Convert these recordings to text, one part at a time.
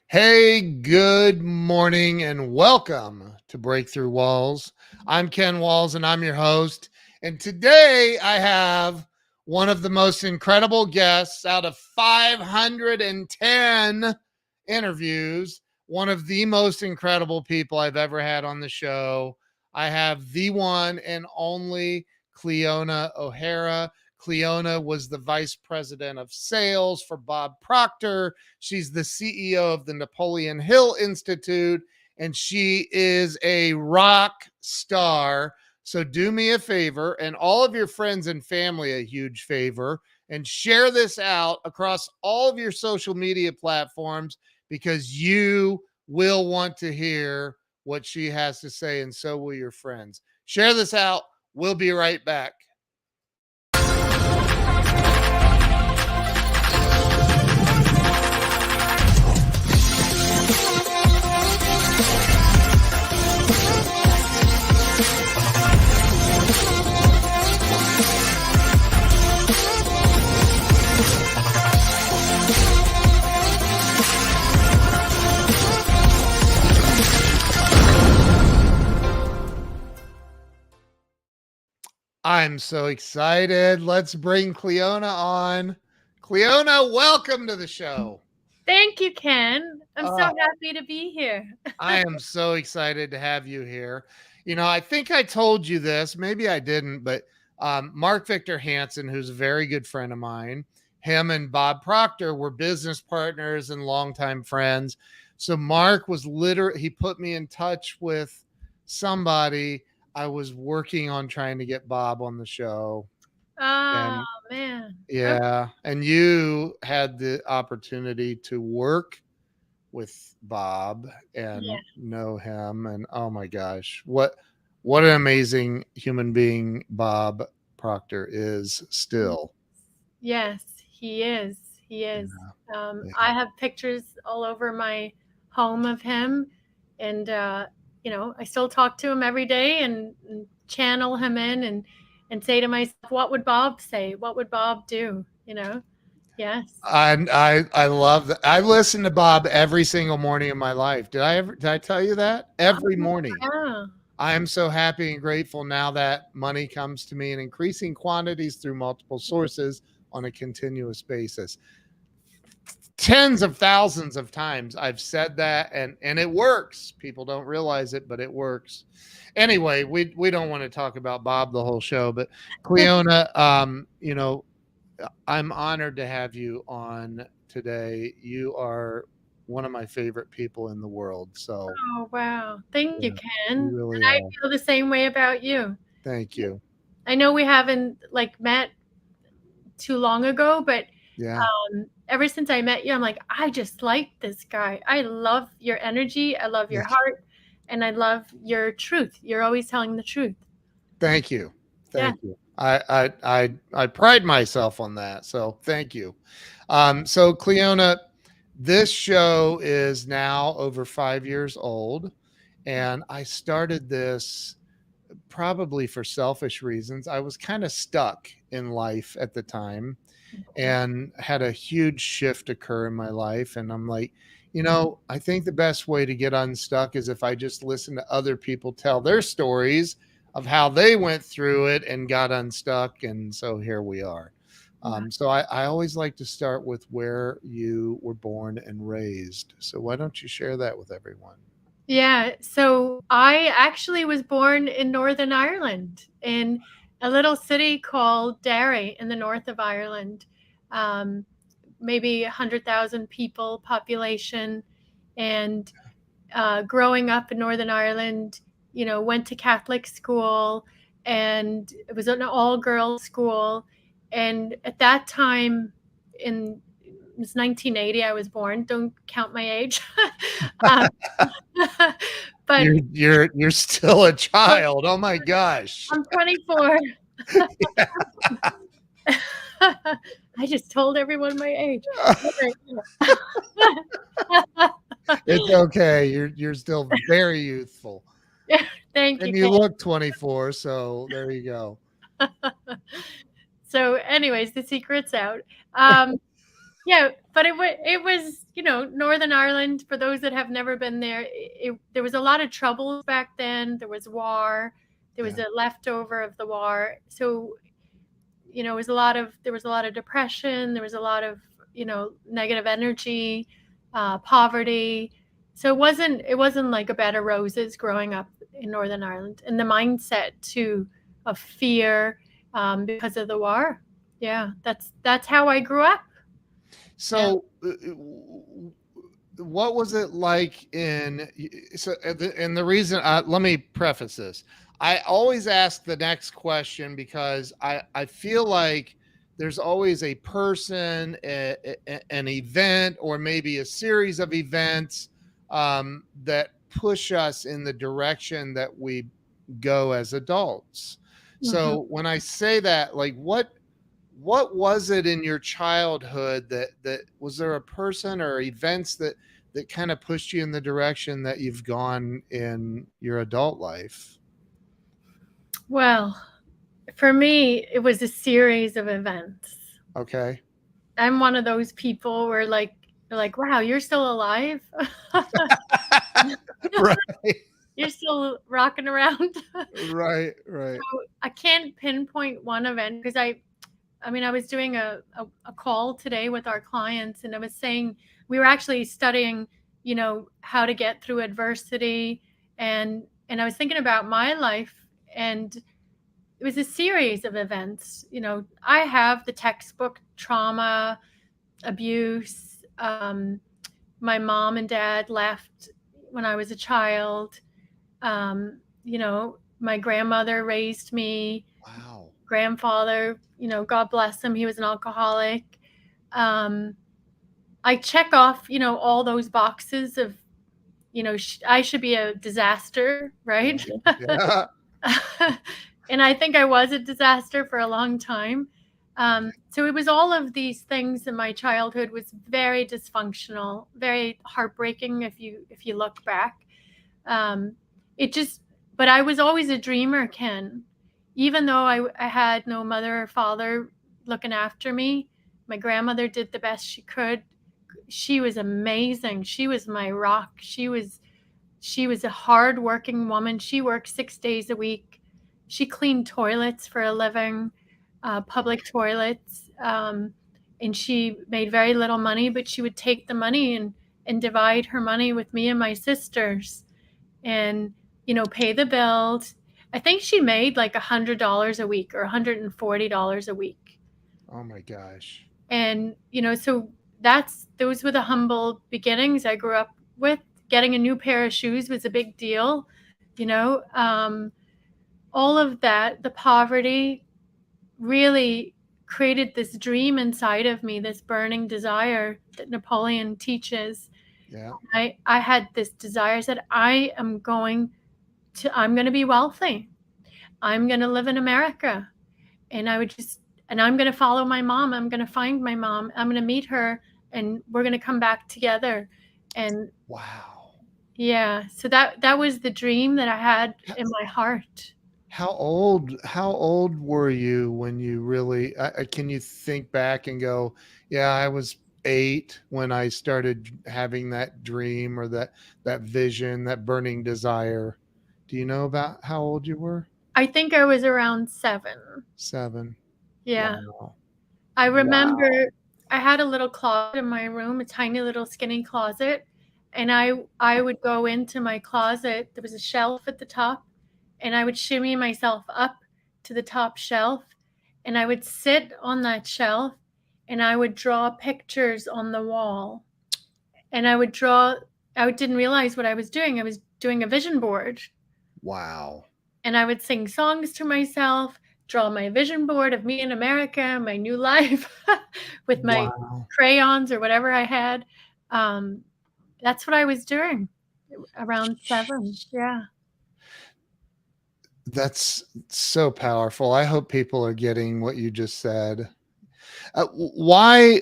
Hey, good morning and welcome to Breakthrough Walls. I'm Ken Walls and I'm your host. And today I have one of the most incredible guests out of 510 interviews, one of the most incredible people I've ever had on the show. I have the one and only Cliona O'Hara. Cliona was the vice president of sales for Bob Proctor. She's the CEO of the Napoleon Hill Institute, and she is a rock star. So do me a favor and all of your friends and family a huge favor and share this out across all of your social media platforms because you will want to hear what she has to say, and so will your friends. Share this out. We'll be right back. I'm so excited. Let's bring Cliona on. Cliona, welcome to the show. Thank you, Ken. I'm so happy to be here. I am so excited to have you here. You know, I think I told you this, maybe I didn't, but Mark Victor Hansen, who's a very good friend of mine, him and Bob Proctor were business partners and longtime friends. So Mark was he put me in touch with somebody. I was working on trying to get Bob on the show. Oh, And man. yeah, and you had the opportunity to work with Bob and Yeah. know him, and oh my gosh, what an amazing human being Bob Proctor is still. Yes, he is. He is. Yeah. I have pictures all over my home of him, and I still talk to him every day and channel him in and say to myself, what would Bob say? What would Bob do? Yes. I love that. I listen to Bob every single morning of my life. Did I tell you that? Every morning. Yeah. I am so happy and grateful now that money comes to me in increasing quantities through multiple sources on a continuous basis. Tens of thousands of times I've said that, and it works. People don't realize it, but it works. Anyway, we don't want to talk about Bob the whole show, but Cliona, I'm honored to have you on today. You are one of my favorite people in the world. So Oh, wow. Thank you, yeah, Ken. you And really I are. feel the same way about you. Thank you. I know we haven't met too long ago, but Yeah. ever since I met you, I'm like, I just like this guy. I love your energy. I love your Thank you. heart, and I love your truth. You're always telling the truth. Thank you. Yeah. Thank you. I pride myself on that. So thank you. So Cleona, this show is now over 5 years old, and I started this probably for selfish reasons. I was kind of stuck in life at the time and had a huge shift occur in my life. And I'm like, I think the best way to get unstuck is if I just listen to other people tell their stories of how they went through it and got unstuck. And so here we are. So I always like to start with where you were born and raised. So why don't you share that with everyone? Yeah. So I actually was born in Northern Ireland in a little city called Derry in the north of Ireland. Um, Maybe 100,000 people population. And growing up in Northern Ireland, went to Catholic school, and it was an all-girls school. And at that time, it was 1980, I was born. Don't count my age. um, but You're still a child. Oh my gosh. I'm 24. I just told everyone my age. It's okay. You're still very youthful. Thank you, And you Ken. look 24, so there you go. So, anyways, the secret's out. Um, Yeah, but it was, Northern Ireland, for those that have never been there, there was a lot of troubles back then. There was war. There was Yeah. a leftover of the war. So, there was a lot of depression. There was a lot of, negative energy, poverty. So it wasn't like a bed of roses growing up in Northern Ireland, and the mindset too of fear, because of the war. Yeah, that's how I grew up. Yeah. So, what was it like in and the reason let me preface this. I always ask the next question because I feel like there's always a person, an event, or maybe a series of events that push us in the direction that we go as adults. Mhm. So when I say that, like what was it in your childhood that was there a person or events that kind of pushed you in the direction that you've gone in your adult life? Well, for me, it was a series of events. Okay. I'm one of those people where they're like, "Wow, you're still alive? Right. You're still rocking around?" Right. I can't pinpoint one event because I mean, I was doing a call today with our clients, and I was saying we were actually studying, how to get through adversity, and I was thinking about my life, and it was a series of events. I have the textbook trauma, abuse. My mom and dad left when I was a child. My grandmother raised me. Wow. Grandfather, God bless him, he was an alcoholic. Um, I check off, all those boxes of, I should be a disaster, right? Yeah. Yeah. And I think I was a disaster for a long time. Right. So it was all of these things in my childhood was very dysfunctional, very heartbreaking if you look back. Um, it just, but I was always a dreamer, Ken. Even though I had no mother or father looking after me, my grandmother did the best she could. She was amazing. She was my rock. She was a hard-working woman. She worked 6 days a week. She cleaned toilets for a living, public toilets, and she made very little money, but she would take the money and divide her money with me and my sisters, and pay the bills. I think she made like $100 a week or $140 a week. Oh my gosh. And so those were the humble beginnings I grew up with. Getting a new pair of shoes was a big deal. you know um, all of that, the poverty, really created this dream inside of me, this burning desire that Napoleon teaches. Yeah. I had this desire. I said, I'm going to be wealthy. I'm going to live in America. And I'm going to follow my mom. I'm going to find my mom. I'm going to meet her, and we're going to come back together. And Wow. yeah, so that was the dream that I had in my heart. How old were you when you really can you think back and go, yeah, I was 8 when I started having that dream or that vision, that burning desire? Do you know about how old you were? I think I was around 7. 7. Yeah. Wow. I Wow. remember I had a little closet in my room, a tiny little skinny closet, and I would go into my closet. There was a shelf at the top, and I would shimmy myself up to the top shelf, and I would sit on that shelf, and I would draw pictures on the wall. And I didn't realize what I was doing. I was doing a vision board, Wow. and I would sing songs to myself, draw my vision board of me in America, my new life, with my Wow. crayons or whatever I had. Um, that's what I was doing around 7. Yeah. That's so powerful. I hope people are getting what you just said. Why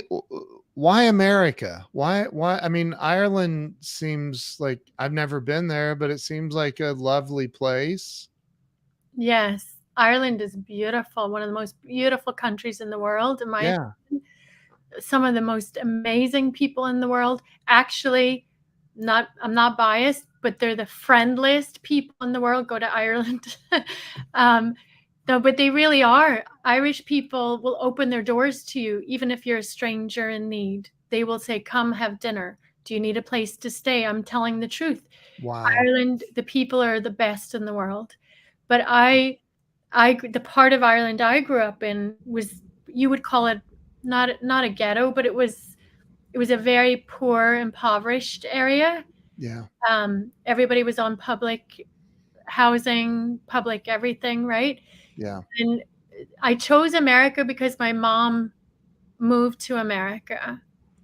America? Why I mean Ireland seems like I've never been there, but it seems like a lovely place. Yes. Ireland is beautiful, one of the most beautiful countries in the world, in my Yeah. opinion. some of the most amazing people in the world. Actually, I'm not biased, but they're the friendliest people in the world. Go to Ireland. No, but they really are. Irish people will open their doors to you, even if you're a stranger in need. They will say, "Come have dinner. Do you need a place to stay?" I'm telling the truth. Wow. Ireland, the people are the best in the world. But the part of Ireland I grew up in was, you would call it not a ghetto, but it was a very poor, impoverished area. Yeah. Everybody was on public housing, public everything, right? Yeah. And I chose America because my mom moved to America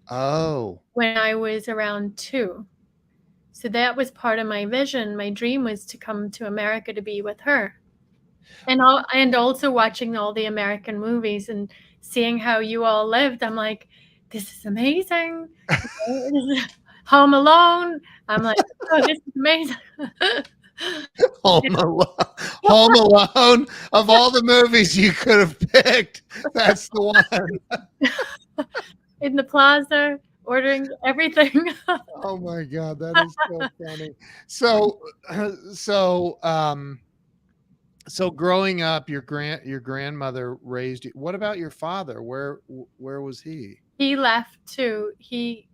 Oh. when I was around 2. So that was part of my vision. My dream was to come to America to be with her. And also watching all the American movies and seeing how you all lived. I'm like, this is amazing. Home Alone. I'm like, oh, this is amazing. Home Alone. Home Alone. Of all the movies you could have picked, that's the one. In the plaza, ordering everything. Oh my God, that is so funny. So, so growing up, your grandmother raised you. What about your father? Where was he? He left too.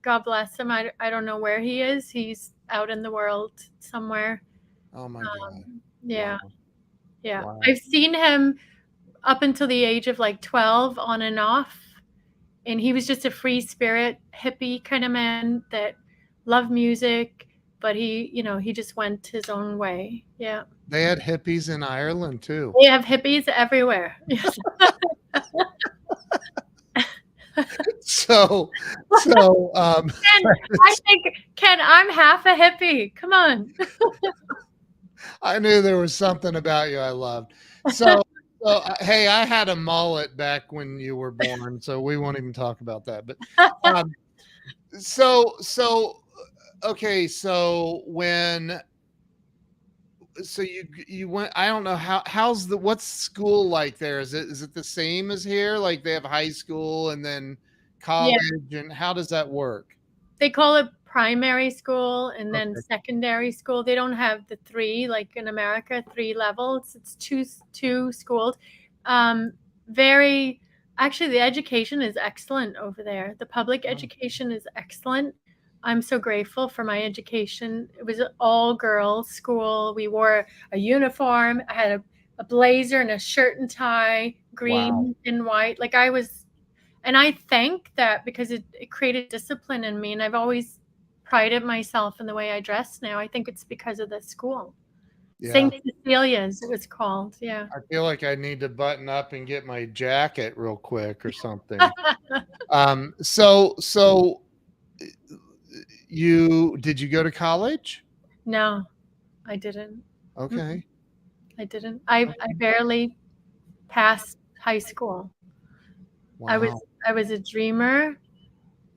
God bless him. I don't know where he is. He's out in the world somewhere. Oh my God. Yeah. Wow. Yeah. Wow. I've seen him up until the age of like 12 on and off. And he was just a free spirit, hippie kind of man that loved music, but he just went his own way. Yeah. They had hippies in Ireland too. They have hippies everywhere. Yes. So, Ken, I'm half a hippie. Come on. I knew there was something about you I loved. So, hey, I had a mullet back when you were born, so we won't even talk about that. But okay, so you went, I don't know what's school like there? Is it the same as here? Like they have high school and then college, and how does that work? They call it primary school and then Okay. secondary school. They don't have the 3 like in America, 3 levels. It's two schools. Actually, the education is excellent over there. The public education is excellent. I'm so grateful for my education. It was an all-girls school. We wore a uniform. I had a blazer and a shirt and tie, green and white. And I thank that because it created discipline in me. And I've always prided myself in the way I dress now. I think it's because of the school. Yeah. St. Cecilia's, it was called. Yeah. I feel like I need to button up and get my jacket real quick or something. So did you go to college? No, I didn't. Okay. I didn't. I barely passed high school. Wow. I was a dreamer,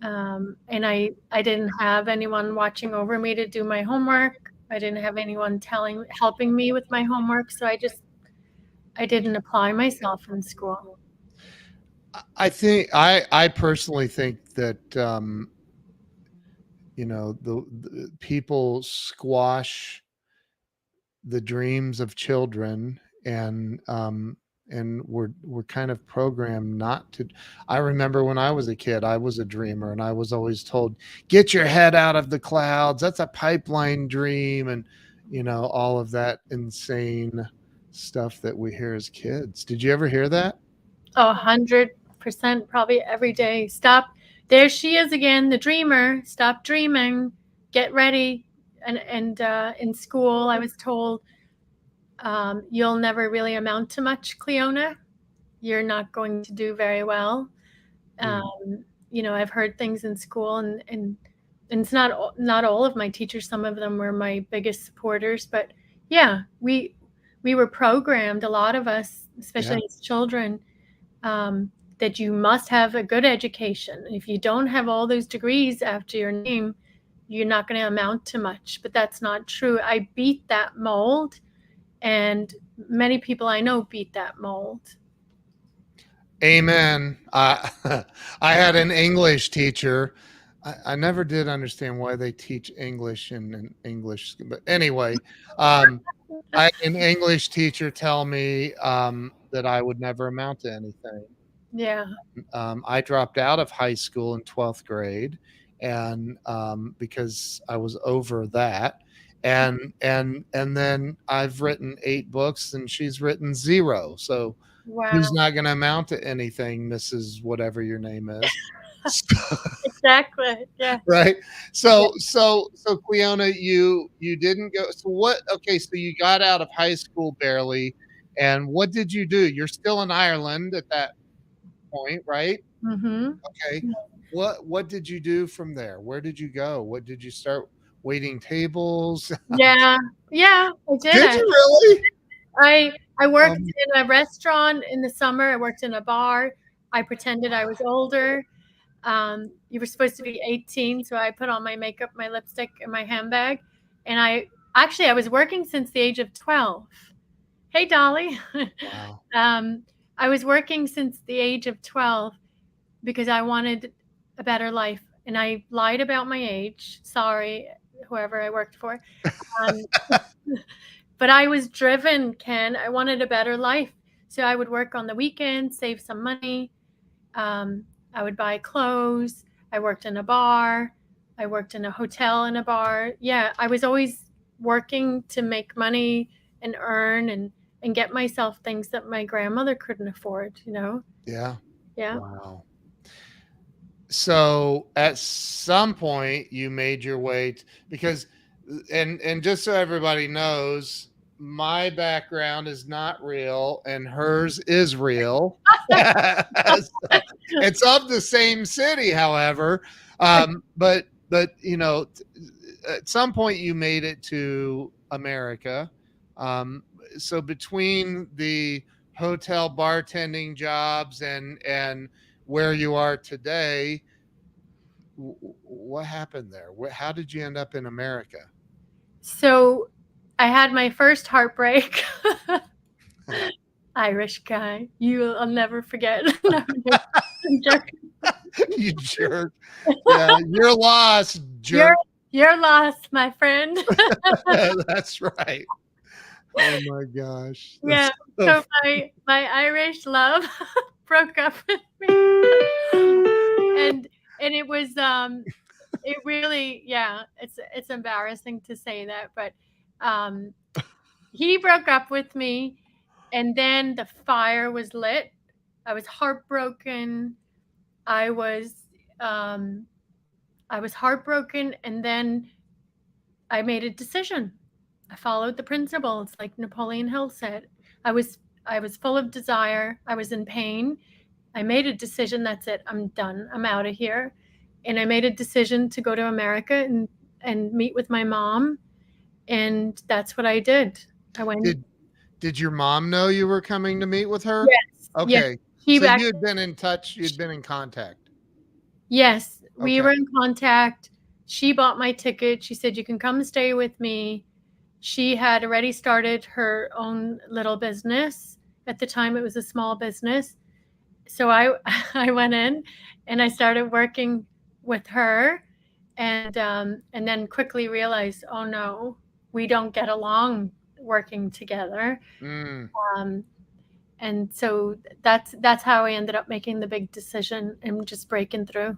and I didn't have anyone watching over me to do my homework. I didn't have anyone helping me with my homework, so I didn't apply myself in school. I personally think that the people squash the dreams of children, and we're kind of programmed not to. I remember when I was a kid, I was a dreamer, and I was always told, get your head out of the clouds, that's a pipeline dream, and all of that insane stuff that we hear as kids. Did you ever hear that? 100%, probably every day. Stop. There she is again, the dreamer. Stop dreaming. Get ready. And in school, I was told, you'll never really amount to much, Cliona. You're not going to do very well. I've heard things in school, and it's not all of my teachers. Some of them were my biggest supporters, but yeah, we were programmed, a lot of us, especially as children, that you must have a good education. If you don't have all those degrees after your name, you're not going to amount to much. But that's not true. I beat that mold, and many people I know beat that mold. Amen. I had an English teacher. I never did understand why they teach English in English, but anyway, I had an English teacher tell me that I would never amount to anything. Yeah. I dropped out of high school in 12th grade, and because I was over that, and then I've written 8 books, and she's written zero. So who's Wow. not going to amount to anything, Mrs. Whatever your name is? Exactly. Yeah. Right. Yeah. So Cleona, you didn't go. So what? Okay, so you got out of high school barely, and what did you do? You're still in Ireland at that point, right? Mhm. Okay. What did you do from there? Where did you go? What did you start waiting tables? Yeah. Yeah, I did Did it. you really? I worked Um, in a restaurant in the summer. I worked in a bar. I pretended I was older. You were supposed to be 18, so I put on my makeup, my lipstick, and my handbag. And I was working since the age of 12. Hey, Dolly. wow. um, I was working since the age of 12 because I wanted a better life. And I lied about my age. Sorry, whoever I worked for. Um, but I was driven, Ken. I wanted a better life. So I would work on the weekends, save some money. I would buy clothes. I worked in a bar. I worked in a hotel in a bar. Yeah, I was always working to make money and earn and get myself things that my grandmother couldn't afford, you know? Yeah. Yeah. Wow. So at some point you made your way because and just so everybody knows, my background is not real and hers is real. So it's of the same city, however. But at some point you made it to America. Um, so between the hotel bartending jobs and where you are today, what happened there? How did you end up in America? So I had my first heartbreak. Irish guy. I'll never forget. No, I'm joking. You jerk. Yeah, you're lost, You're jerk. you're lost, my friend. That's right. Oh my gosh. Yeah. That's so So my Irish love broke up with me. And it really, yeah, it's embarrassing to say that, but um he broke up with me, and then the fire was lit. I was heartbroken. I was um I was heartbroken, and then I made a decision. I followed the principles like Napoleon Hill said. I was I was full of desire. I was in pain. I made a decision. That's it. I'm done. I'm out of here. And I made a decision to go to America and meet with my mom. And that's what I did. I went. did did your mom know you were coming to meet with her? Yes, yes. Okay. He So you actually, had been in touch, you'd been in contact. yes, we Okay. were in contact. She bought my ticket. She said, "You can come stay with me." She had already started her own little business. At the time, it was a small business. So I went in and I started working with her, and then quickly realized, oh no, we don't get along working together. Mm. Um, and so that's how I ended up making the big decision and just breaking through.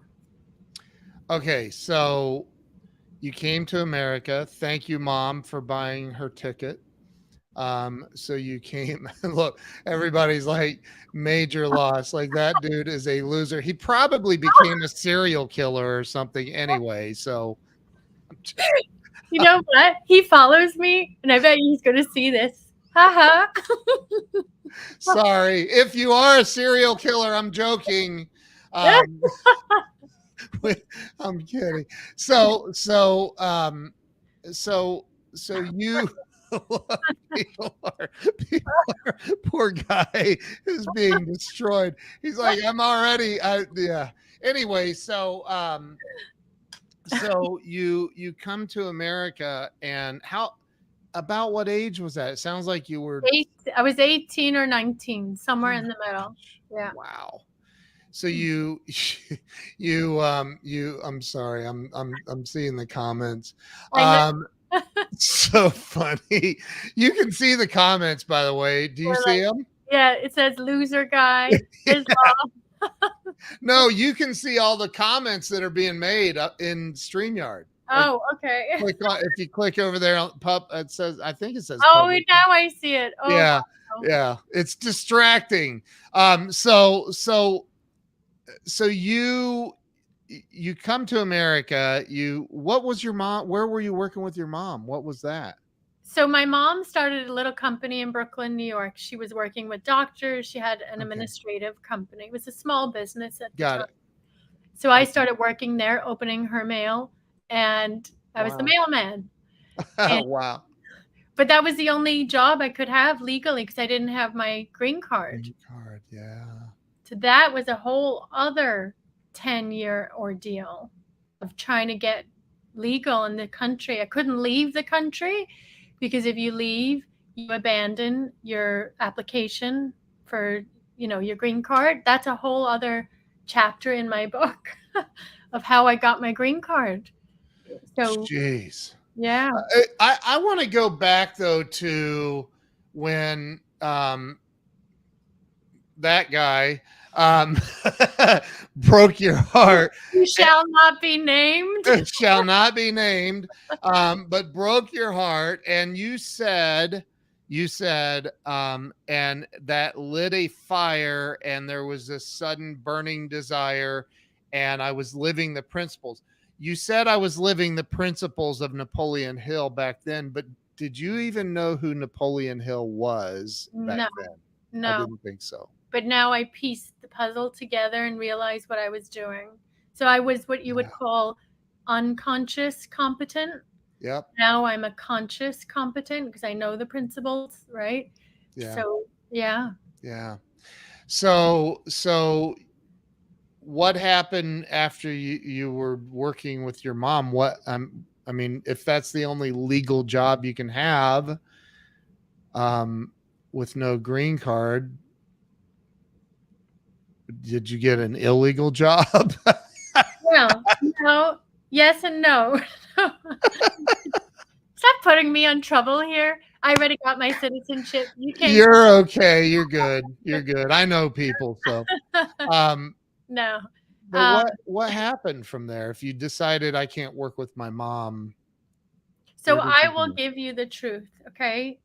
Okay, so you came to America. Thank you, mom, for buying her ticket. So you came. Look, everybody's like major loss. Like that dude is a loser. He probably became a serial killer or something anyway. So You know what? He follows me, and I bet he's going to see this. Haha. sorry if you are a serial killer. I'm joking. Um, I'm kidding. So so so so you. Poor guy is being destroyed. He's like, I'm already, yeah. Anyway, so you come to America, and how about what age was that? It sounds like you were Eight, I was 18 or 19, somewhere Oh in my the middle. gosh. Yeah. Wow. So I'm sorry. I'm seeing the comments. I know. So funny. You can see the comments, by the way. Do you We're see like, them? yeah, it says loser guy. There's No, you can see all the comments that are being made in StreamYard. Like, oh, okay. if you click over there on it says, I think it says Oh, public. now I see it. Oh, Yeah, wow. yeah. It's distracting. So you come to America. What was your mom? Where were you working with your mom? What was that? So my mom started a little company in Brooklyn, New York. She was working with doctors. She had an Okay, administrative company. It was a small business at the got time. it. So I Okay. started working there, opening her mail, and I was the Wow. mailman. And, Wow. but that was the only job I could have legally because I didn't have my green card. Green card. Yeah. So that was a whole other 10-year ordeal of trying to get legal in the country. I couldn't leave the country because if you leave, you abandon your application for, your green card. That's a whole other chapter in my book of how I got my green card. So, Jeez. yeah. I want to go back though to when that guy broke your heart. You shall not be named. Shall not be named, but broke your heart, and you said, and that lit a fire, and there was this sudden burning desire, and I was living the principles. You said I was living the principles of Napoleon Hill back then, but did you even know who Napoleon Hill was back No, then? I no. didn't think so. But now I pieced the puzzle together and realized what I was doing. So I was what you would Yeah. call unconscious competent. Yep. Now I'm a conscious competent because I know the principles, right? Yeah. So, yeah. Yeah. So what happened after you were working with your mom? I mean, if that's the only legal job you can have, with no green card, did you get an illegal job? Well, no, yes and no. Stop putting me on trouble here. I already got my citizenship. You can't. You're okay. You're good. You're good. I know people. So, No. but what happened from there? If you decided I can't work with my mom, So where did I you will go? give you the truth, okay?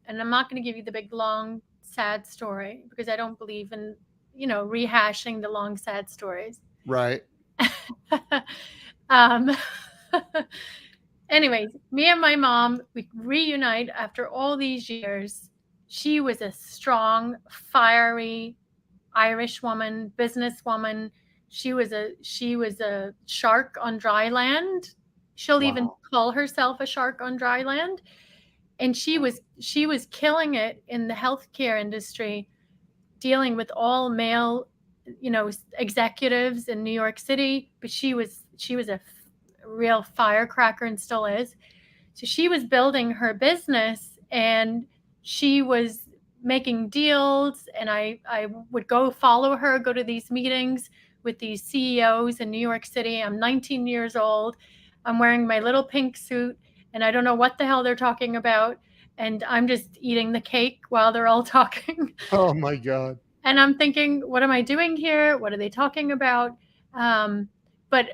And I'm not going to give you the big, long, sad story because I don't believe in, rehashing the long, sad stories. Right. um, anyways, me and my mom, we reunite after all these years. She was a strong, fiery Irish woman, businesswoman. She was a shark on dry land. She'll even Wow. call herself a shark on dry land. And she was killing it in the healthcare industry, dealing with all male, executives in New York City. But she was a real firecracker and still is. So she was building her business and she was making deals, and I would go follow her, go to these meetings with these CEOs in New York City. I'm 19 years old. I'm wearing my little pink suit and I don't know what the hell they're talking about. And I'm just eating the cake while they're all talking. Oh my God. And I'm thinking, what am I doing here? What are they talking about? But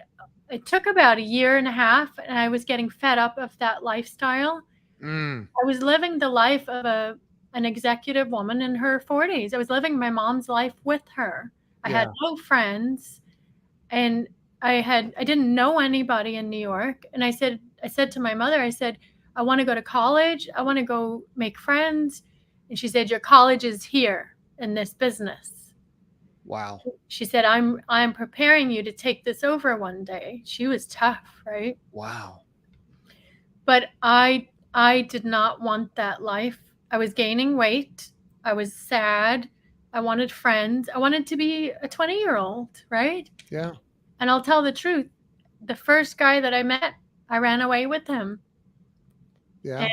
it took about a year and a half, and I was getting fed up of that lifestyle. I was living the life of an executive woman in her 40s. I was living my mom's life with her. I had no friends, and I didn't know anybody in New York. And I said to my mother, I said, I want to go to college. I want to go make friends. And she said, your college is here in this business. Wow. She said, I'm preparing you to take this over one day. She was tough, right? Wow. But I did not want that life. I was gaining weight. I was sad. I wanted friends. I wanted to be a 20-year-old, right? Yeah. And I'll tell the truth. The first guy that I met, I ran away with him. Yeah.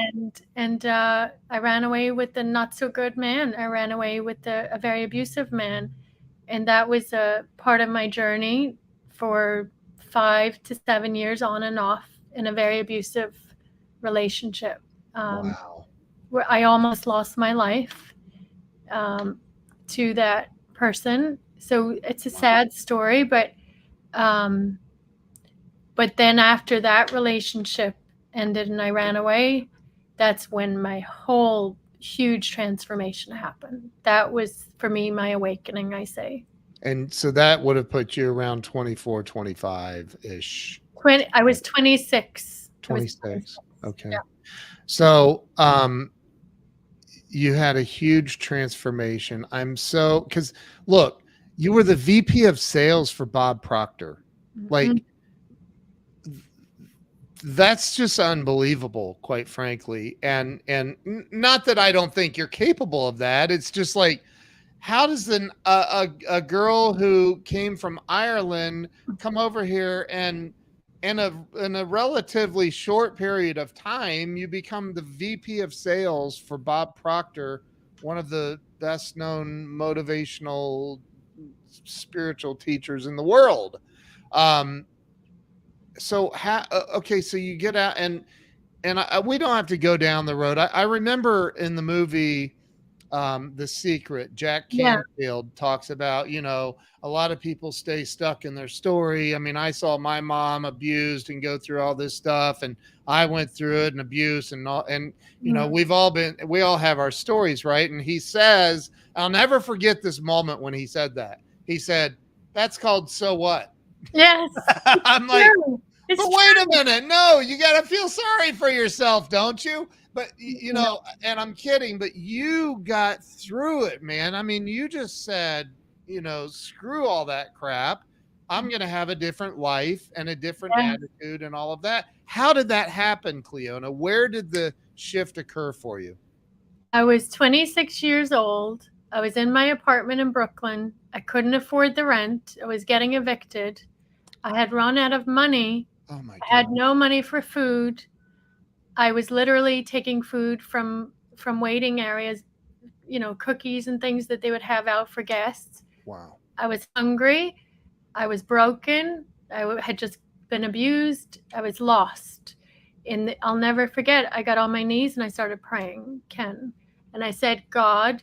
And I ran away with a not so good man. I ran away with a very abusive man, and that was a part of my journey for 5 to 7 years on and off in a very abusive relationship, Wow. where I almost lost my life um, to that person. So it's a Wow. sad story, um, but then after that relationship ended and I ran away, that's when my whole huge transformation happened. That was for me my awakening, I say. And so that would have put you around 24, 25 ish. I was 26. I was 26. 26. Okay. Yeah. So, you had a huge transformation. Because look, you were the VP of sales for Bob Proctor. Mhm. Like, that's just unbelievable, quite frankly. And not that I don't think you're capable of that. It's just like, how does a girl who came from Ireland come over here and in a relatively short period of time you become the VP of sales for Bob Proctor, one of the best known motivational spiritual teachers in the world. Um, okay, so you get out and we don't have to go down the road. I remember in the movie The Secret, Jack Yeah. Canfield talks about, a lot of people stay stuck in their story. I mean, I saw my mom abused and go through all this stuff, and I went through it and abuse and all, and Mm. we all have our stories, right? And he says, I'll never forget this moment when he said that. He said, "That's called so what?" Yes. I'm like, True. but It's wait a true. minute. No, you got to feel sorry for yourself, don't you? But, No. and I'm kidding, but you got through it, man. I mean, you just said, screw all that crap. I'm going to have a different life and a different Yeah. attitude and all of that. How did that happen, Cliona? Where did the shift occur for you? I was 26 years old. I was in my apartment in Brooklyn. I couldn't afford the rent. I was getting evicted. I had run out of money. Oh, my I had God. no money for food. I was literally taking food from waiting areas, cookies and things that they would have out for guests. Wow. I was hungry. I was broken. Had just been abused. I was lost. And I'll never forget, I got on my knees and I started praying, Ken. And I said, God,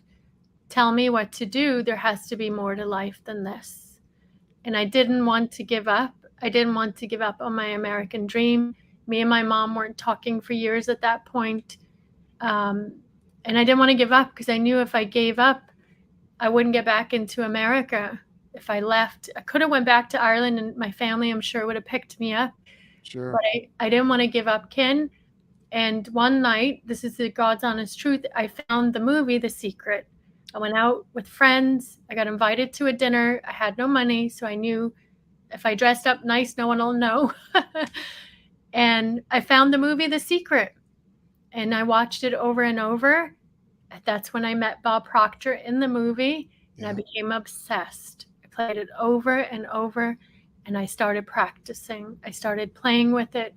tell me what to do. There has to be more to life than this. And I didn't want to give up. I didn't want to give up on my American dream. Me and my mom weren't talking for years at that point. Um, and I didn't want to give up because I knew if I gave up, I wouldn't get back into America. If I left, I could have went back to Ireland and my family, I'm sure, would have picked me up. Sure. But I didn't want to give up, Ken. And one night, this is the God's honest truth, I found the movie The Secret. I went out with friends. I got invited to a dinner. I had no money, so I knew if I dressed up nice, no one will know. And I found the movie The Secret, and I watched it over and over. That's when I met Bob Proctor in the movie, and I Yeah. became obsessed. I played it over and over, and I started practicing. I started playing with it.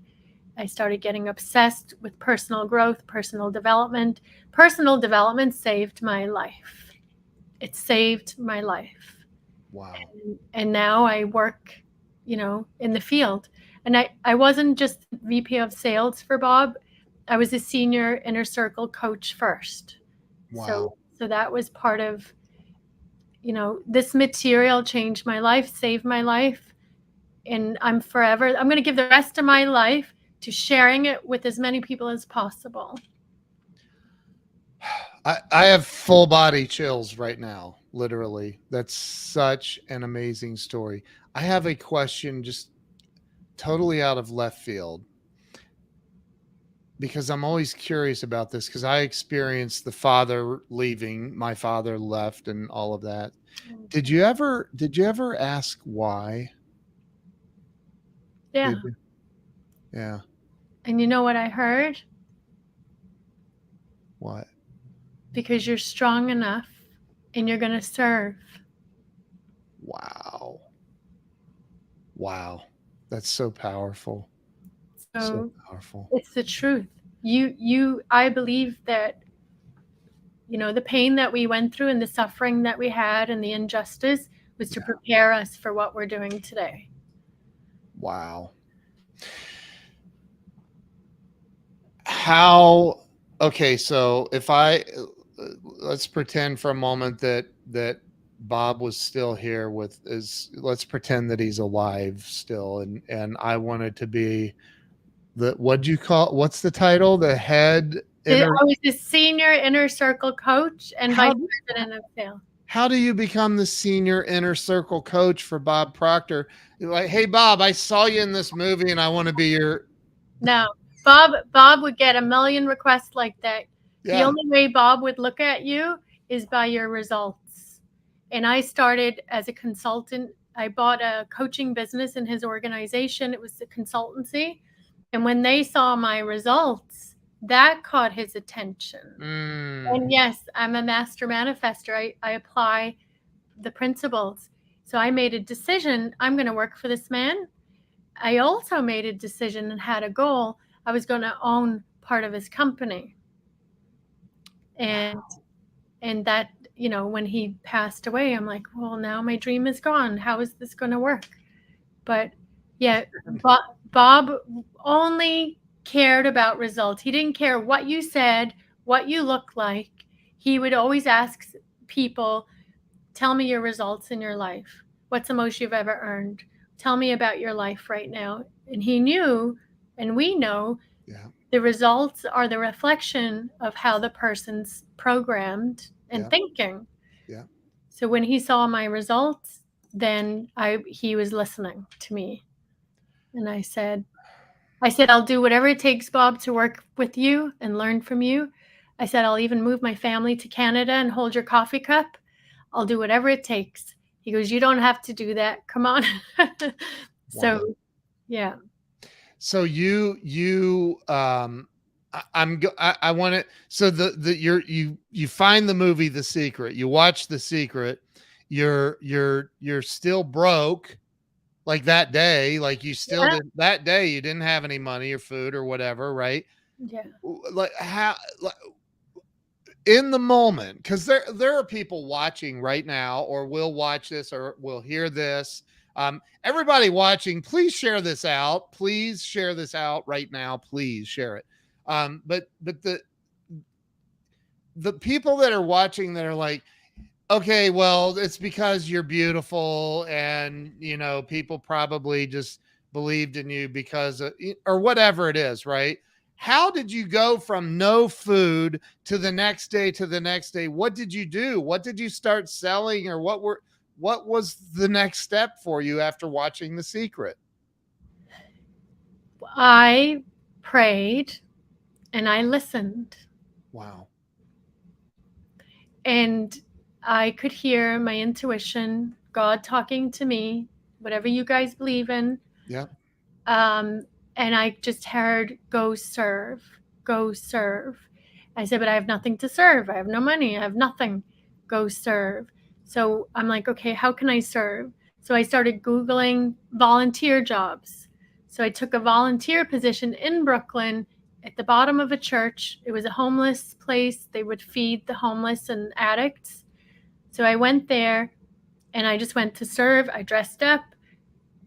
I started getting obsessed with personal growth, personal development. Personal development saved my life. It saved my life. Wow. And now I work, in the field. And I wasn't just VP of sales for Bob. I was a senior inner circle coach first. Wow. So that was part of, this material changed my life, saved my life. And I'm going to give the rest of my life to sharing it with as many people as possible. I have full body chills right now, literally. That's such an amazing story. I have a question just totally out of left field because I'm always curious about this because I experienced the father leaving, my father left and all of that. Did you ever ask why? Yeah. Did you? Yeah. And you know what I heard? What? Because you're strong enough and you're going to serve. Wow. Wow. That's so powerful. So So powerful. it's the truth. I believe that, the pain that we went through and the suffering that we had and the injustice was to prepare us for what we're doing today. Wow. How, okay, so if let's pretend for a moment that Bob was still here let's pretend that he's alive still, and I wanted to be what's the title? The head I inner, was a senior inner circle coach and how, vice president of sales. how do you become the senior inner circle coach for Bob Proctor? You're like, hey Bob, I saw you in this movie and I want to be your. No, Bob would get a million requests like that. The Yeah. only way Bob would look at you is by your results. And I started as a consultant. I bought a coaching business in his organization. It was a consultancy. And when they saw my results, that caught his attention. And yes, I'm a master manifester. I apply the principles. So I made a decision. I'm going to work for this man. I also made a decision and had a goal. I was going to own part of his company. And that, when he passed away, I'm like, well, now my dream is gone. How is this going to work? But yeah, Bob only cared about results. He didn't care what you said, what you look like. He would always ask people, tell me your results in your life. What's the most you've ever earned? Tell me about your life right now. And he knew, and we know, the results are the reflection of how the person's programmed and thinking. Yeah. So when he saw my results, then he was listening to me. And I said, I'll do whatever it takes, Bob, to work with you and learn from you. I said, I'll even move my family to Canada and hold your coffee cup. I'll do whatever it takes. He goes, you don't have to do that. Come on. So, yeah. So I want to, so you find the movie, The Secret, you watch The Secret, you're still broke. Like that day, like you still did that day, you didn't have any money or food or whatever. Right. Yeah. Like in the moment, because there are people watching right now, or will watch this, or will hear this. Everybody watching, please share this out. Please share this out right now. Please share it. But the people that are watching that are like, okay, well, it's because you're beautiful, and people probably just believed in you because of, or whatever it is, right? How did you go from no food to the next day to the next day? What did you do? What did you start selling, or what was the next step for you after watching The Secret? I prayed and I listened. Wow. And I could hear my intuition, God talking to me, whatever you guys believe in. Yeah. And I just heard, go serve, go serve. I said, but I have nothing to serve. I have no money. I have nothing. Go serve. So I'm like, okay, how can I serve? So I started Googling volunteer jobs. So I took a volunteer position in Brooklyn at the bottom of a church. It was a homeless place. They would feed the homeless and addicts. So I went there and I just went to serve. I dressed up,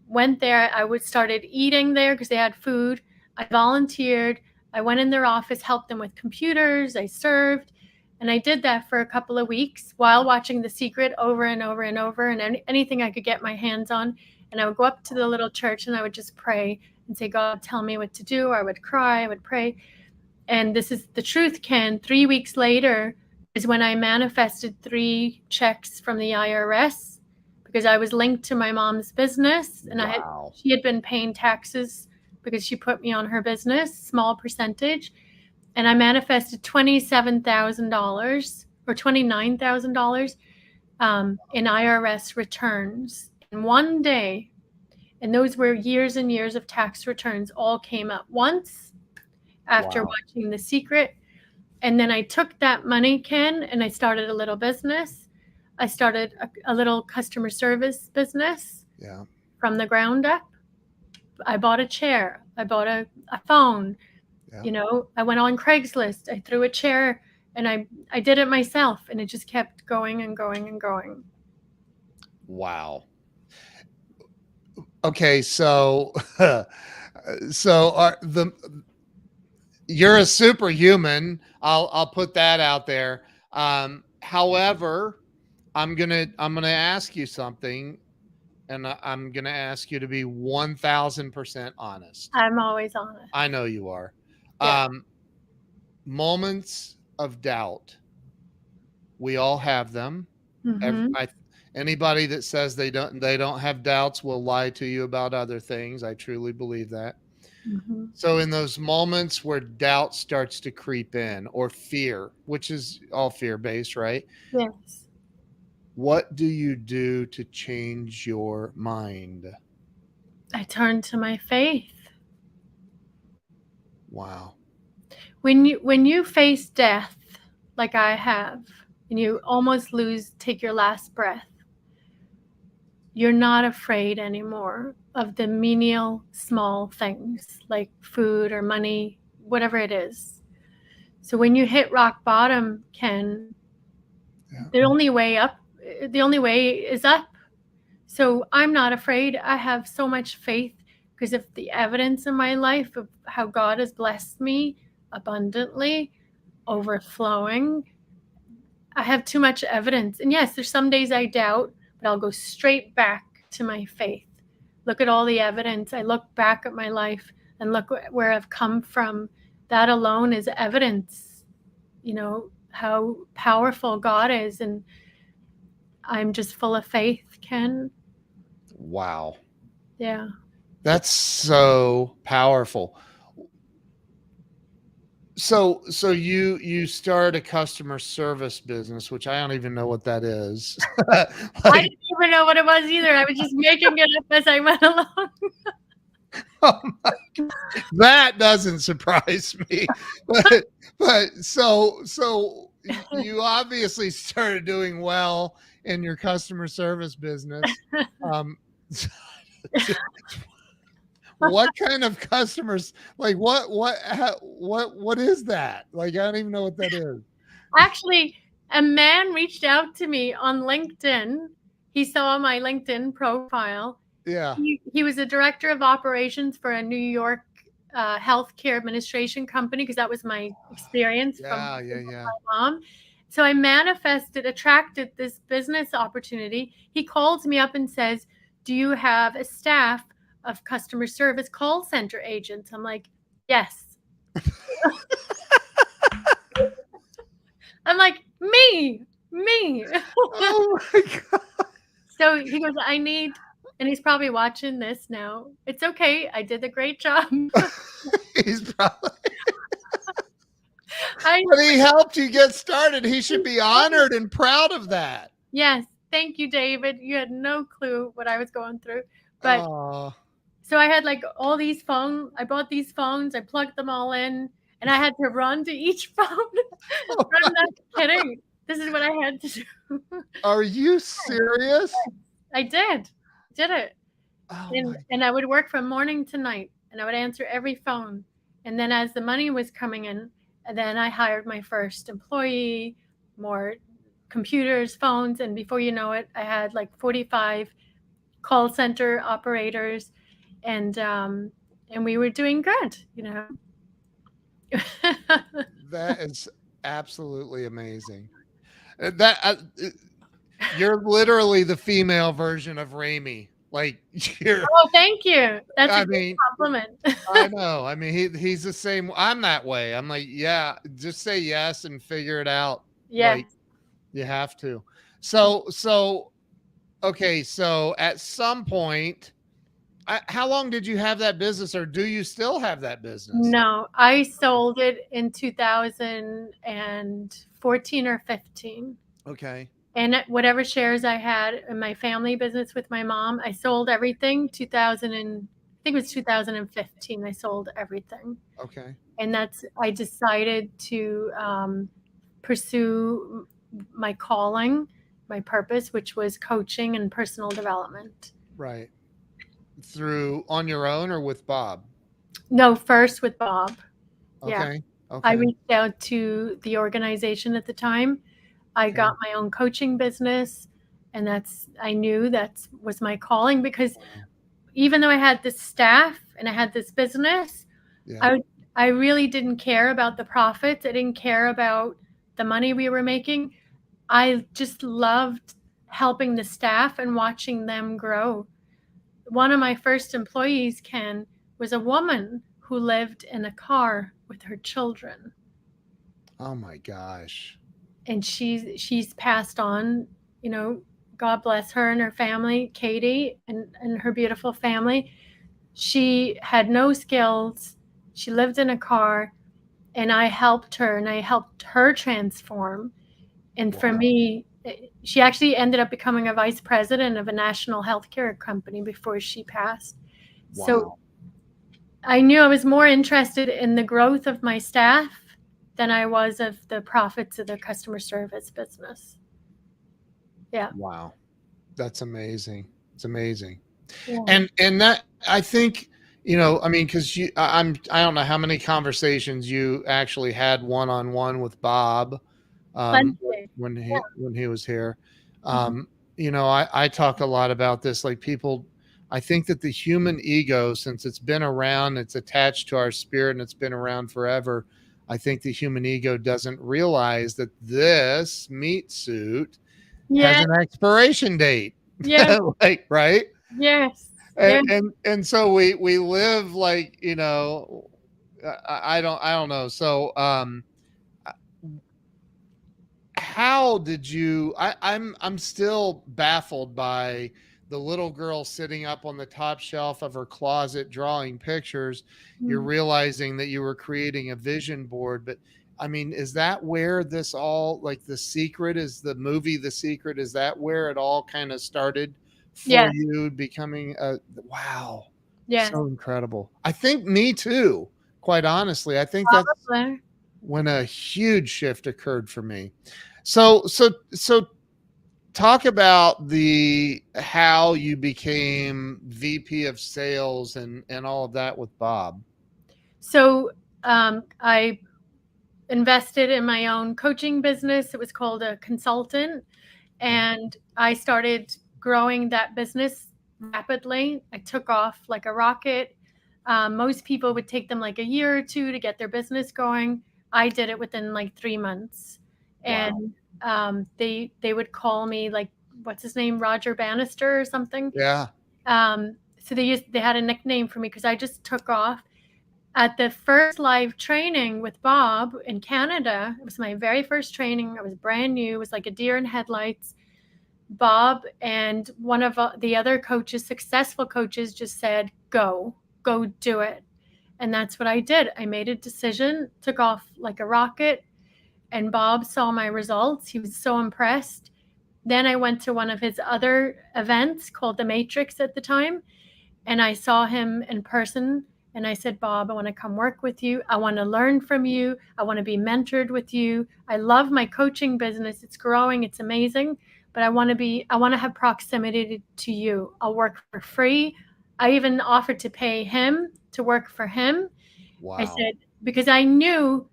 went there. I started eating there because they had food. I volunteered. I went in their office, helped them with computers. I served. And I did that for a couple of weeks while watching The Secret over and over and over, and anything I could get my hands on. And I would go up to the little church and I would just pray and say, God, tell me what to do. I would cry, I would pray. And this is the truth, Ken. 3 weeks later is when I manifested 3 checks from the IRS, because I was linked to my mom's business, and she had been paying taxes because she put me on her business, small percentage. And I manifested $27,000 or $29,000 in IRS returns in one day. And those were years and years of tax returns, all came up once after watching The Secret. And then I took that money, Ken, and I started a little business. I started a little customer service business from the ground up. I bought a chair. I bought a phone. Yeah. You know, I went on Craigslist, I threw a chair, and I did it myself, and it just kept going and going and going. Wow. Okay, so so are the you're a superhuman. I'll put that out there. However, I'm gonna ask you something, and I'm gonna ask you to be 1,000% honest. I'm always honest. I know you are. Yeah. Um, Moments of doubt. We all have them. Every, Mhm. I, Anybody that says they don't have doubts will lie to you about other things. I truly believe that. Mhm. So in those moments where doubt starts to creep in, or fear, which is all fear based, right? Yes. What do you do to change your mind? I turn to my faith. Wow. When you face death like I have, and you almost take your last breath, you're not afraid anymore of the menial small things like food or money, whatever it is. So when you hit rock bottom, Ken, Yeah. the only way is up. So I'm not afraid. I have so much faith because of the evidence in my life of how God has blessed me abundantly, overflowing. I have too much evidence. And yes, there's some days I doubt, but I'll go straight back to my faith. Look at all the evidence. I look back at my life and look where I've come from. That alone is evidence, how powerful God is. And I'm just full of faith, Ken. Wow. Yeah. That's so powerful. So you start a customer service business, which I don't even know what that is. I Like, didn't even know what it was either. I was just making it up as I went along. oh my, that doesn't surprise me. But you obviously started doing well in your customer service business. Um, what kind of customers? Like what is that? Like I don't even know what that is. Actually, a man reached out to me on LinkedIn. He saw my LinkedIn profile. Yeah. He was a director of operations for a New York healthcare administration company because that was my experience from Yeah, yeah, yeah. my mom. So I attracted this business opportunity. He calls me up and says, "Do you have a staff of customer service call center agents?" I'm like, "Yes." I'm like, me. Oh my god. So he goes, and he's probably watching this now. It's okay. I did a great job. He's probably I but he helped you get started. He should be honored and proud of that. Yes, thank you, David. You had no clue what I was going through. But Oh, so I had like all these phones. I bought these phones. I plugged them all in, and I had to run to each phone. oh I'm my, not kidding. This is what I had to do. are you serious? I did it. Oh And my, and I would work from morning to night, and I would answer every phone. And then as the money was coming in, and then I hired my first employee, more computers, phones, and before you know it, I had like 45 call center operators, and we were doing good. that is absolutely amazing. That you're literally the female version of Raimi. Like you're Oh, thank you. That's a I good mean, compliment. I know. I mean, he's the same. I'm that way. I'm like, yeah, just say yes and figure it out. Yes. Like you have to. So okay. So at some point, how long did you have that business, or do you still have that business? No, I sold it in 2014 or 15. Okay. And whatever shares I had in my family business with my mom, I sold everything. I think it was 2015. I sold everything, Okay. and I decided to pursue my calling, my purpose, which was coaching and personal development. Right. Through on your own or with Bob? No, first with Bob. Yeah. Okay. I Okay. reached out to the organization at the time. I Okay. got my own coaching business, and I knew that was my calling, because Wow. even though I had this staff and I had this business, Yeah. I I really didn't care about the profits. I didn't care about the money we were making. I just loved helping the staff and watching them grow. One of my first employees, Ken, was a woman who lived in a car with her children, Oh my gosh. and she's passed on. You know, God bless her and her family, Katie, and her beautiful family. She had no skills. She lived in a car, and I helped her, and I helped her transform. And for Wow. me, she actually ended up becoming a vice president of a national healthcare company before she passed. So Wow. I knew I was more interested in the growth of my staff than I was of the profits of the customer service business. Yeah. Wow. That's amazing. It's amazing. Yeah. And that, I think, I mean, because I don't know how many conversations you actually had one on one with Bob, Plenty. when he was here. Mhm. Um, I talk a lot about this. Like, people, I think that the human ego, since it's been around, it's attached to our spirit, and it's been around forever. I think the human ego doesn't realize that this meat suit has Yes. an expiration date. Yes. Like, right? Yes. and Yes. and, and so we live like, I don't know. So how did you, I'm still baffled by the little girl sitting up on the top shelf of her closet drawing pictures. You're Mm. realizing that you were creating a vision board, but I mean, is that where this all, like, The Secret, is the movie The Secret, is that where it all kind of started for Yes. you becoming a, wow, Yes. so incredible. I think me too, quite honestly. I think that's Probably. when a huge shift occurred for me. So talk about the how you became VP of sales and all of that with Bob. So I invested in my own coaching business. It was called a consultant. Okay. And I started growing that business rapidly. I took off like a rocket. Most people would take them like a year or two to get their business going. I did it within like 3 months. Wow. And they would call me, like, what's his name, Roger Bannister or something. Yeah. So they had a nickname for me because I just took off. At the first live training with Bob in Canada, it was my very first training. I was brand new. It was like a deer in headlights. Bob and one of the other coaches, successful coaches, just said, go do it. And that's what I did. I made a decision, took off like a rocket, and Bob saw my results. He was so impressed. Then I went to one of his other events called The Matrix at the time, and I saw him in person, and I said, Bob, I want to come work with you. I want to learn from you. I want to be mentored with you. I love my coaching business. It's growing. It's amazing. But I want to have proximity to you. I'll work for free. I even offered to pay him to work for him. I Wow. said, because I knew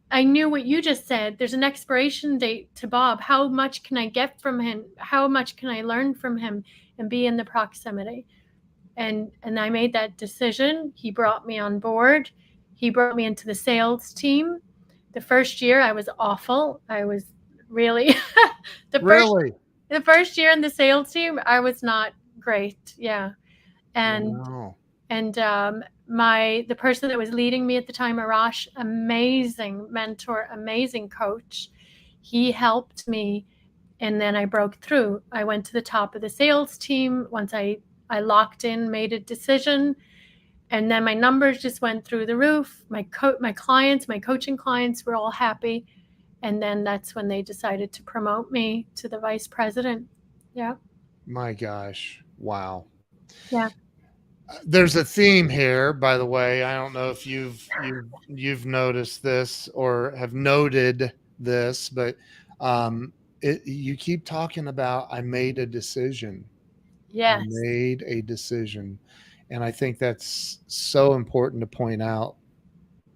what you just said. There's an expiration date to Bob. How much can I get from him? How much can I learn from him and be in the proximity? And I made that decision. He brought me on board. He brought me into the sales team. The first year I was awful. I was really the first Really? the first year in the sales team I was not great. Yeah. And Wow. my the person that was leading me at the time, Arash, amazing mentor, amazing coach. He helped me, and then I broke through. I went to the top of the sales team once I locked in, made a decision, and then my numbers just went through the roof. My clients, my coaching clients were all happy, and then that's when they decided to promote me to the vice president. Yeah. My gosh. Wow. Yeah. There's a theme here, by the way. I don't know if you've noticed this or have noted this, but you keep talking about, I made a decision. I Yes. made a decision. And I think that's so important to point out.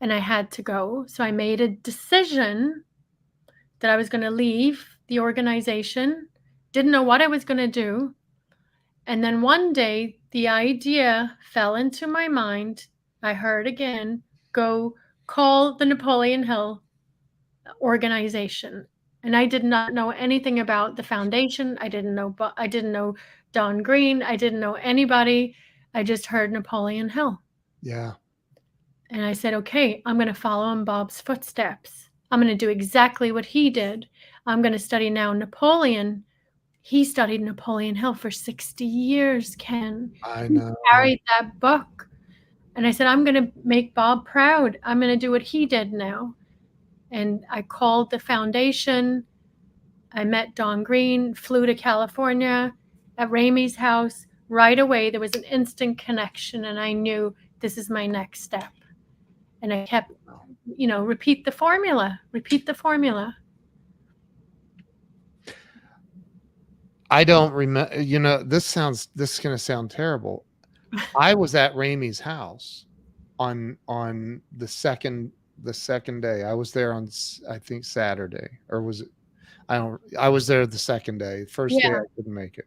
and I had to go. So I made a decision that I was going to leave the organization, didn't know what I was going to do. And then one day, the idea fell into my mind. I heard again, go call the Napoleon Hill organization. And I did not know anything about the foundation. I didn't know Don Green. I didn't know anybody. I just heard Napoleon Hill. Yeah. And I said, okay, I'm going to follow in Bob's footsteps. I'm going to do exactly what he did. I'm going to study now Napoleon. He studied Napoleon Hill for 60 years, Ken. I He know. carried that book. And I said, I'm going to make Bob proud. I'm going to do what he did now. And I called the foundation. I met Don Green, flew to California at Ramey's house. Right away, there was an instant connection, and I knew this is my next step. And I kept, repeat the formula. I don't remember, this is going to sound terrible. I was at Ramey's house on the second day. I was there on, I think, Saturday, or was it? I was there the second day. First day I couldn't make it.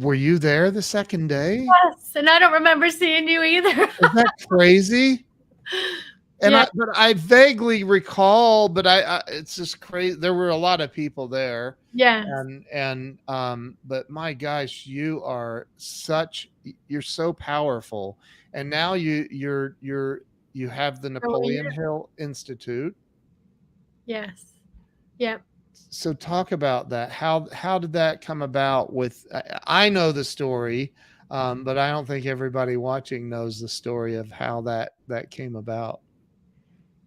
Were you there the second day? Yes, and I don't remember seeing you either. Is that crazy? And but I vaguely recall, but it's just crazy. There were a lot of people there. Yeah. But my gosh, you're so powerful. And now you have the Napoleon Hill Institute. Yes. Yep. So talk about that. How did that come about? I know the story, but I don't think everybody watching knows the story of how that came about.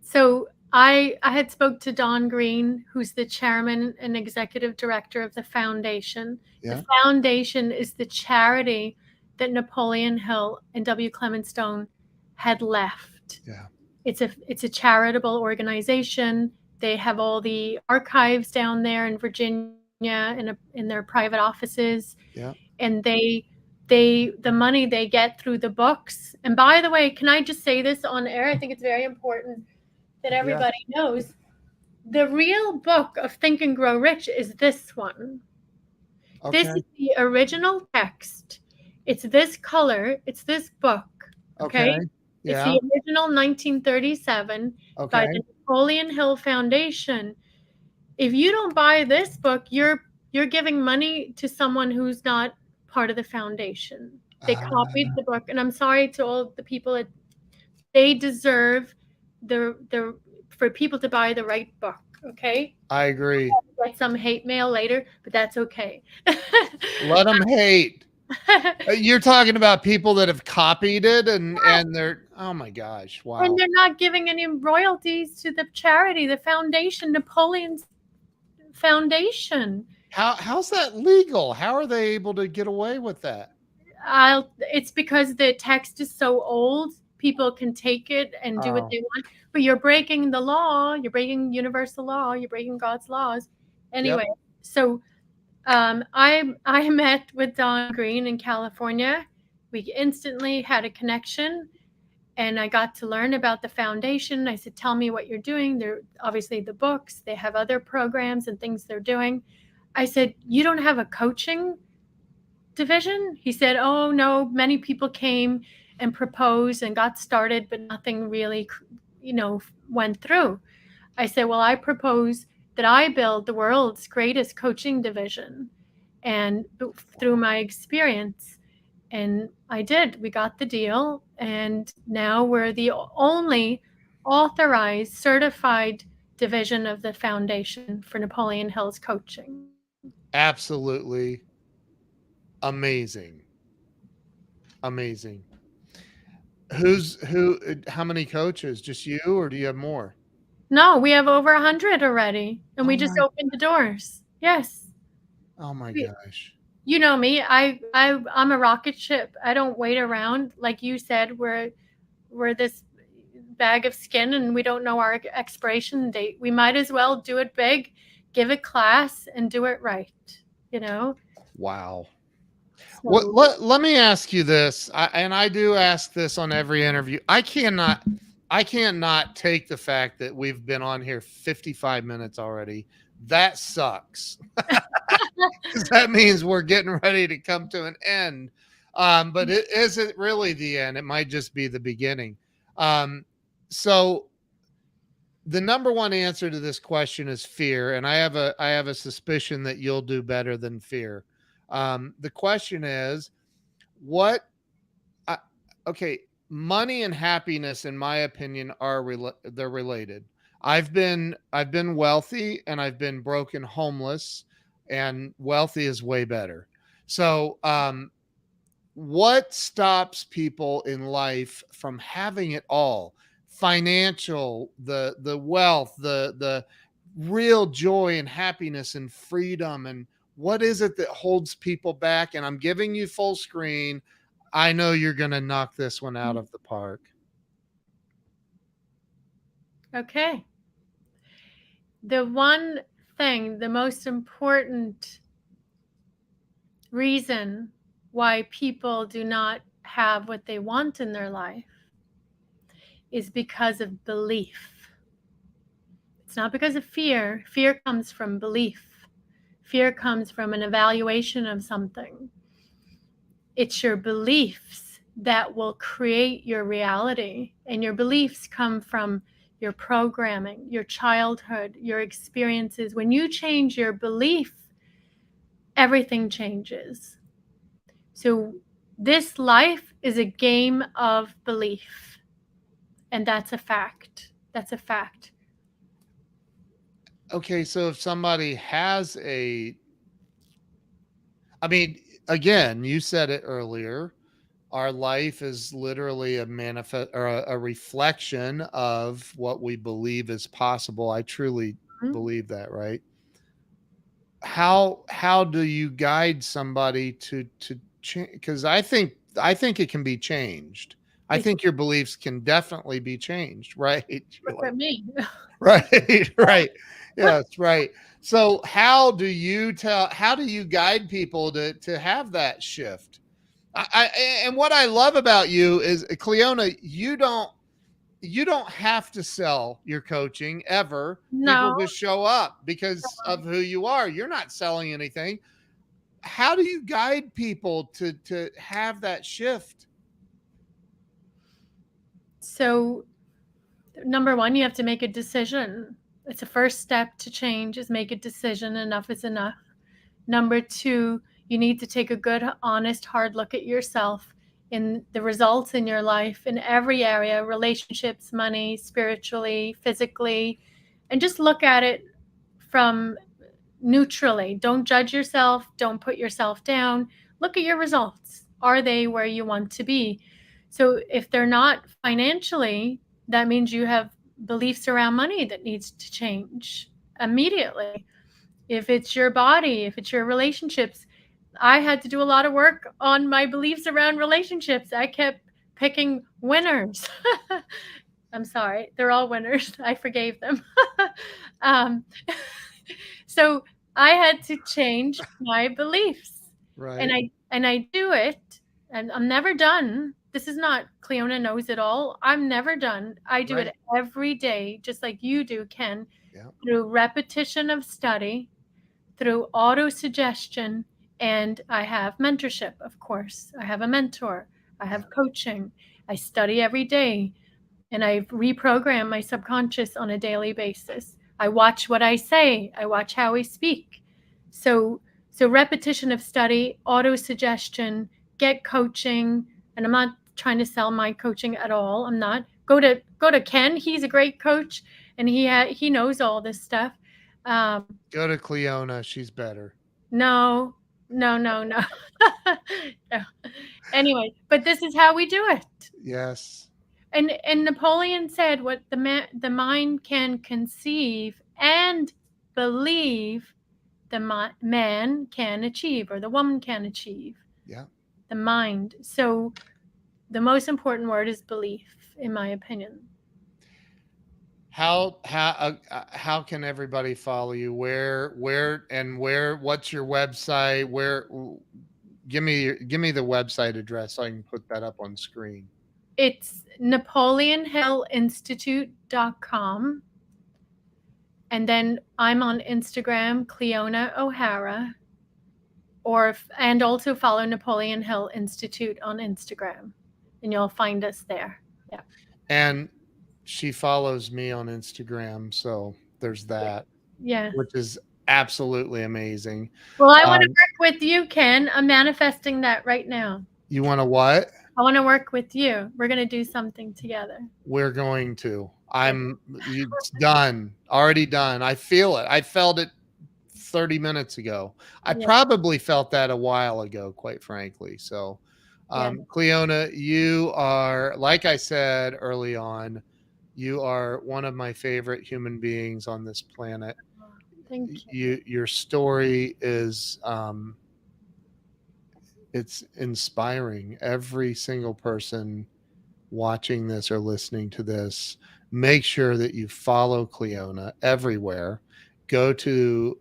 So I had spoke to Don Green, who's the chairman and executive director of the foundation. Yeah. The foundation is the charity that Napoleon Hill and W. Clement Stone had left. Yeah. It's a charitable organization. They have all the archives down there in Virginia in their private offices. Yeah. And the money they get through the books. And by the way, can I just say this on air? I think it's very important that everybody knows. The real book of Think and Grow Rich is this one. Okay. This is the original text. It's this color. It's this book. Okay. Yeah. It's the original 1937 by the Napoleon Hill Foundation. If you don't buy this book, you're giving money to someone who's not part of the foundation. They copied the book, and I'm sorry to all the people they deserve for people to buy the right book. Okay. I agree. Get some hate mail later, but that's okay. Let them hate. You're talking about people that have copied it and they're, oh my gosh, wow. And they're not giving any royalties to the charity, the foundation, Napoleon's foundation. How's that legal? How are they able to get away with that? It's because the text is so old. People can take it and do what they want, but you're breaking the law. You're breaking universal law. You're breaking God's laws. Anyway, so I met with Don Green in California. We instantly had a connection, and I got to learn about the foundation. I said, tell me what you're doing. They're obviously the books. They have other programs and things they're doing. I said, you don't have a coaching division? He said, oh, no, many people came and proposed and got started, but nothing really, went through. I said, well, I propose that I build the world's greatest coaching division, and through my experience. And I did. We got the deal, and now we're the only authorized, certified division of the foundation for Napoleon Hill's coaching. Absolutely amazing. How many coaches? Just you, or do you have more? No, we have over 100 already, and we just opened the doors. Yes. Oh my gosh. You know me. I'm a rocket ship. I don't wait around. Like you said, we're this bag of skin, and we don't know our expiration date. We might as well do it big, give a class, and do it right. Wow. So, Let me ask you this, and I do ask this on every interview. I cannot take the fact that we've been on here 55 minutes already. That sucks. 'Cause that means we're getting ready to come to an end. But it isn't really the end. It might just be the beginning. Um, so the number one answer to this question is fear, and I have a suspicion that you'll do better than fear. The question is, what I, okay, money and happiness, in my opinion, are they're related. I've been wealthy and I've been broken homeless, and wealthy is way better. So what stops people in life from having it all? Financial, the wealth, the real joy and happiness and freedom, and what is it that holds people back? And I'm giving you full screen. I know you're going to knock this one out of the park. okay. The one thing, the most important reason why people do not have what they want in their life is because of belief. It's not because of fear. Fear comes from belief. Fear comes from an evaluation of something. It's your beliefs that will create your reality, and your beliefs come from your programming, your childhood, your experiences. When you change your belief, everything changes. So this life is a game of belief, and that's a fact. That's a fact. Okay, so if somebody has a, I mean, again, you said it earlier, our life is literally a manifest or a reflection of what we believe is possible. I truly believe that, right? How do you guide somebody to change? Because I think it can be changed. I think your beliefs can definitely be changed, right? You're Look like, at me. right, right. Yes, right. So how do you guide people to have that shift? I and what I love about you is, Cleona, you don't have to sell your coaching ever. People No. just show up because of who you are. You're not selling anything. How do you guide people to have that shift? So, number one, you have to make a decision. It's a first step to change is make a decision. Enough is enough. Number two, you need to take a good, honest, hard look at yourself in the results in your life in every area, relationships, money, spiritually, physically, and just look at it from neutrally. Don't judge yourself. Don't put yourself down. Look at your results. Are they where you want to be? So if they're not financially, that means you have beliefs around money that needs to change immediately. If it's your body, if it's your relationships, I had to do a lot of work on my beliefs around relationships. I kept picking winners. I'm sorry, they're all winners. I forgave them. um, so I had to change my beliefs, Right. and I do it, and I'm never done. This is not Cliona knows it all. I'm never done. I do Right. it every day, just like you do, Ken, Yeah. through repetition of study, through auto suggestion, and I have mentorship, of course. I have a mentor. I Yeah. have coaching. I study every day, and I reprogram my subconscious on a daily basis. I watch what I say. I watch how I speak. So repetition of study, auto suggestion, get coaching, and I'm not trying to sell my coaching at all. I'm not. Go to Ken. He's a great coach, and he knows all this stuff. Um, Go to Cleona. She's better. no, no, no, no. No. Anyway, but this is how we do it. Yes. And Napoleon said, what the mind can conceive and believe, the man can achieve, or the woman can achieve. Yeah. The mind. So the most important word is belief, in my opinion. How can everybody follow you? Where, what's your website? Where, give me the website address so I can put that up on screen. It's NapoleonHillInstitute.com. And then I'm on Instagram, Cliona O'Hara, and also follow Napoleon Hill Institute on Instagram, and you'll find us there. Yeah. And she follows me on Instagram, so there's that, Yeah. which is absolutely amazing. Well, I want to work with you, Ken. I'm manifesting that right now. You want to what? I want to work with you. We're going to do something together. We're going to. It's done. Already done. I feel it. I felt it 30 minutes ago. I probably felt that a while ago, quite frankly. So, Cliona, you are, like I said early on, you are one of my favorite human beings on this planet. Thank you. Your story is, it's inspiring. Every single person watching this or listening to this, make sure that you follow Cliona everywhere. Go to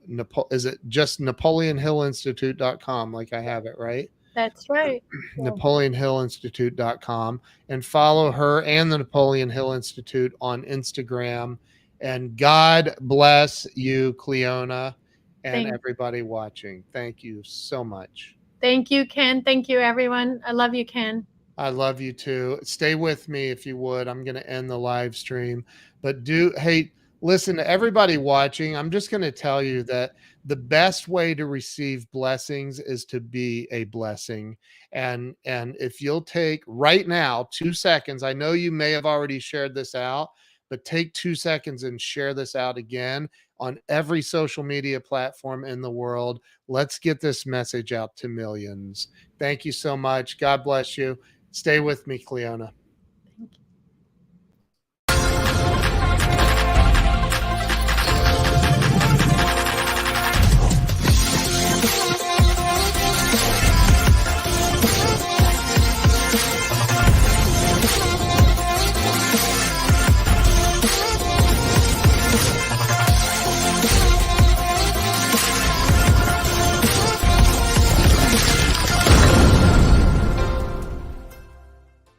is it just NapoleonHillInstitute.com, like I have it, right? That's right. NapoleonHillInstitute.com, and follow her and the Napoleon Hill Institute on Instagram. And God bless you, Cliona, and everybody watching. Thank you so much. Thank you, Ken. Thank you, everyone. I love you, Ken. I love you too. Stay with me if you would. I'm going to end the live stream, but hey, listen to everybody watching. I'm just going to tell you that the best way to receive blessings is to be a blessing. And if you'll take right now 2 seconds, I know you may have already shared this out, but take 2 seconds and share this out again on every social media platform in the world. Let's get this message out to millions. Thank you so much. God bless you. Stay with me, Cliona.